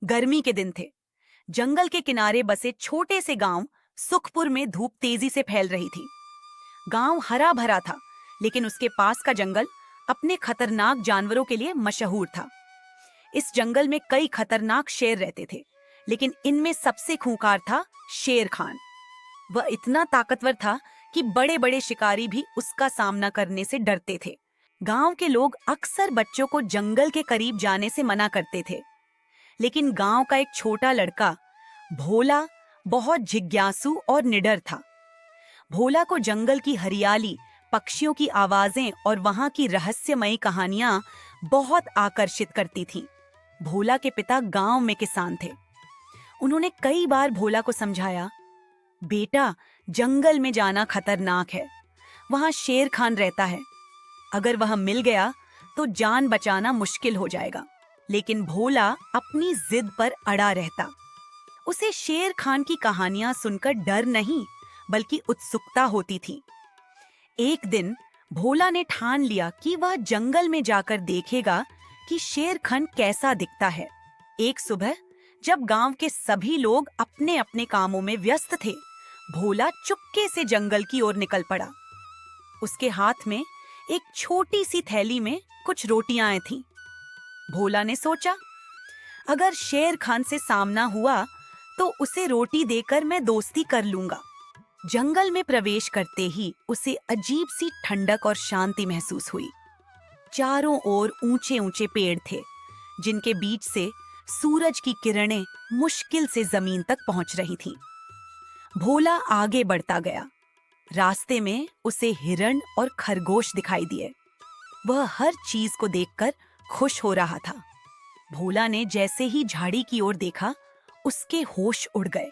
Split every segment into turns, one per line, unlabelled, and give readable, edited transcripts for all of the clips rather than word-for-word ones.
गर्मी के दिन थे। जंगल के किनारे बसे छोटे से गांव सुखपुर में धूप तेजी से फैल रही थी। गांव हरा भरा था, लेकिन उसके पास का जंगल अपने खतरनाक जानवरों के लिए मशहूर था। इस जंगल में कई खतरनाक शेर रहते थे, लेकिन इनमें सबसे खूंखार था शेर खान। वह इतना ताकतवर था कि बड़े बड़े शिकारी भी उसका सामना करने से डरते थे। गांव के लोग अक्सर बच्चों को जंगल के करीब जाने से मना करते थे, लेकिन गांव का एक छोटा लड़का भोला बहुत जिज्ञासु और निडर था। भोला को जंगल की हरियाली, पक्षियों की आवाजें और वहां की रहस्यमयी कहानियां बहुत आकर्षित करती थीं। भोला के पिता गांव में किसान थे। उन्होंने कई बार भोला को समझाया, बेटा, जंगल में जाना खतरनाक है। वहां शेर खान रहता है। अगर वह मिल गया तो जान बचाना मुश्किल हो जाएगा। लेकिन भोला अपनी जिद पर अड़ा रहता। उसे शेर खान की कहानियां सुनकर डर नहीं, बल्कि उत्सुकता होती थी। एक दिन भोला ने ठान लिया कि वह जंगल में जाकर देखेगा कि शेर खान कैसा दिखता है। एक सुबह जब गांव के सभी लोग अपने अपने कामों में व्यस्त थे, भोला चुपके से जंगल की ओर निकल पड़ा। उसके हाथ में एक छोटी सी थैली में कुछ रोटियां थीं। भोला ने सोचा, अगर शेर खान से सामना हुआ तो उसे रोटी देकर मैं दोस्ती कर लूंगा। जंगल में प्रवेश करते ही उसे अजीब सी ठंडक और शांति महसूस हुई। चारों ओर ऊंचे ऊंचे पेड़ थे, जिनके बीच से सूरज की किरणें मुश्किल से जमीन तक पहुंच रही थीं। भोला आगे बढ़ता गया। रास्ते में उसे हिरण और खरगोश दिखाई दिए। वह हर चीज को देखकर खुश हो रहा था। भोला ने जैसे ही झाड़ी की ओर देखा, उसके होश उड़ गए।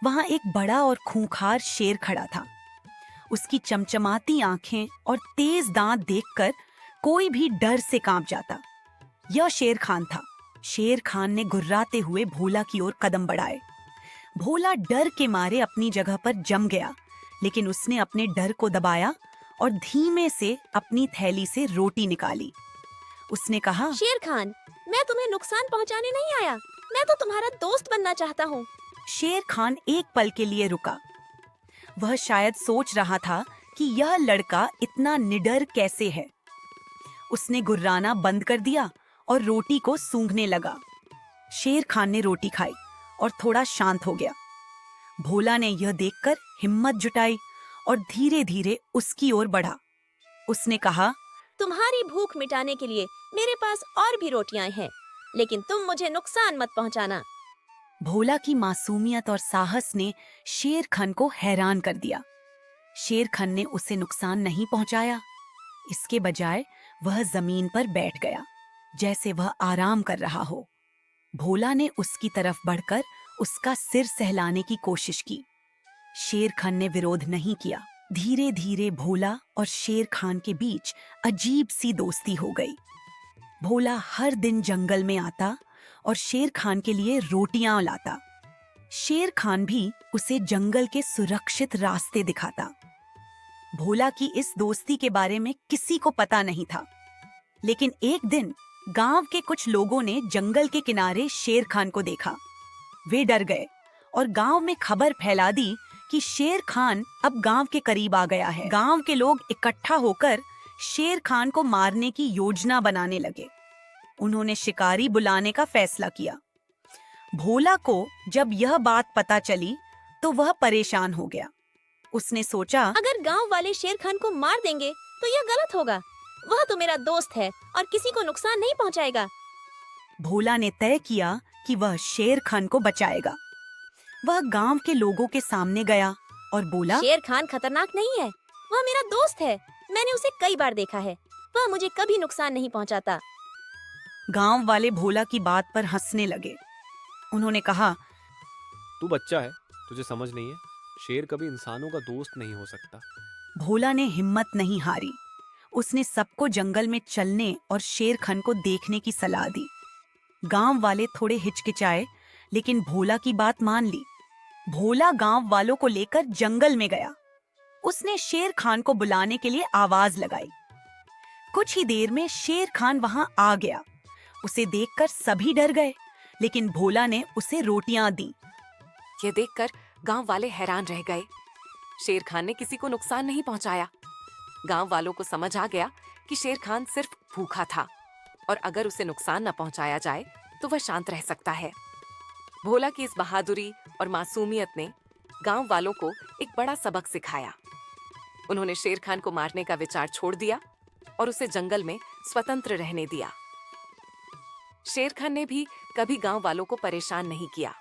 वहां एक बड़ा और खूंखार शेर खड़ा था। उसकी चमचमाती आंखें और तेज दांत देखकर कोई भी डर से कांप जाता। यह शेर खान था। शेर खान ने गुर्राते हुए भोला की ओर कदम बढ़ाए। भोला डर के मारे अपनी जगह पर जम गया, लेकिन उसने अपने डर को दबाया और धीमे से अपनी थैली से रोटी निकाली। उसने कहा,
शेर खान, मैं तुम्हें नुकसान पहुंचाने नहीं आया। मैं तो तुम्हारा दोस्त बनना चाहता हूँ।
शेर खान एक पल के लिए रुका। वह शायद सोच रहा था कि यह लड़का इतना निडर कैसे है। उसने गुर्राना बंद कर दिया और रोटी को सूंघने लगा। शेर खान ने रोटी खाई और थोड़ा शांत हो गया। भोला ने यह देखकर हिम्मत जुटाई और धीरे धीरे उसकी ओर बढ़ा। उसने कहा,
तुम्हारी भूख मिटाने के लिए मेरे पास और भी रोटियां हैं, लेकिन तुम मुझे नुकसान मत पहुंचाना।
भोला की मासूमियत और साहस ने शेर खान को हैरान कर दिया। शेर खान ने उसे नुकसान नहीं पहुंचाया। इसके बजाय वह जमीन पर बैठ गया, जैसे वह आराम कर रहा हो। भोला ने उसकी तरफ बढ़कर उसका सिर सहलाने की कोशिश की। शेर खान ने विरोध नहीं किया। धीरे धीरे भोला और शेर खान के बीच अजीब सी दोस्ती हो गई। भोला हर दिन जंगल में आता और शेर खान के लिए रोटियां लाता। शेर खान भी उसे जंगल के सुरक्षित रास्ते दिखाता। भोला की इस दोस्ती के बारे में किसी को पता नहीं था, लेकिन एक दिन गांव के कुछ लोगों ने जंगल के किनारे शेर खान को देखा। वे डर गए और गांव में खबर फैला दी कि शेर खान अब गांव के करीब आ गया है। गांव के लोग इकट्ठा होकर शेर खान को मारने की योजना बनाने लगे। उन्होंने शिकारी बुलाने का फैसला किया। भोला को जब यह बात पता चली तो वह परेशान हो गया। उसने सोचा,
अगर गांव वाले शेर खान को मार देंगे तो यह गलत होगा। वह तो मेरा दोस्त है और किसी को नुकसान नहीं पहुंचाएगा।
भोला ने तय किया कि वह शेर खान को बचाएगा। वह गांव के लोगों के सामने गया और बोला,
शेर खान खतरनाक नहीं है। वह मेरा दोस्त है। मैंने उसे कई बार देखा है। वह मुझे कभी नुकसान नहीं पहुंचाता।
गांव वाले भोला की बात पर हंसने लगे। उन्होंने कहा,
तू बच्चा है, तुझे समझ नहीं है। शेर कभी इंसानों का दोस्त नहीं हो सकता।
भोला ने हिम्मत नहीं हारी। उसने सबको जंगल में चलने और शेर खान को देखने की सलाह दी। गांव वाले थोड़े हिचकिचाए, लेकिन भोला की बात मान ली। भोला गांव वालों को लेकर जंगल में गया। उसने शेर खान को बुलाने के लिए आवाज लगाई। कुछ ही देर में शेर खान वहां आ गया। उसे देखकर सभी डर गए, लेकिन भोला ने उसे रोटियां दी।
ये देखकर गांव वाले हैरान रह गए। शेर खान ने किसी को नुकसान नहीं पहुंचाया। गांव वालों को समझ आ गया कि शेर खान सिर्फ भूखा था और अगर उसे नुकसान न पहुंचाया जाए तो वह शांत रह सकता है। भोला की इस बहादुरी और मासूमियत ने गांव वालों को एक बड़ा सबक सिखाया। उन्होंने शेर खान को मारने का विचार छोड़ दिया और उसे जंगल में स्वतंत्र रहने दिया। शेर खान ने भी कभी गांव वालों को परेशान नहीं किया।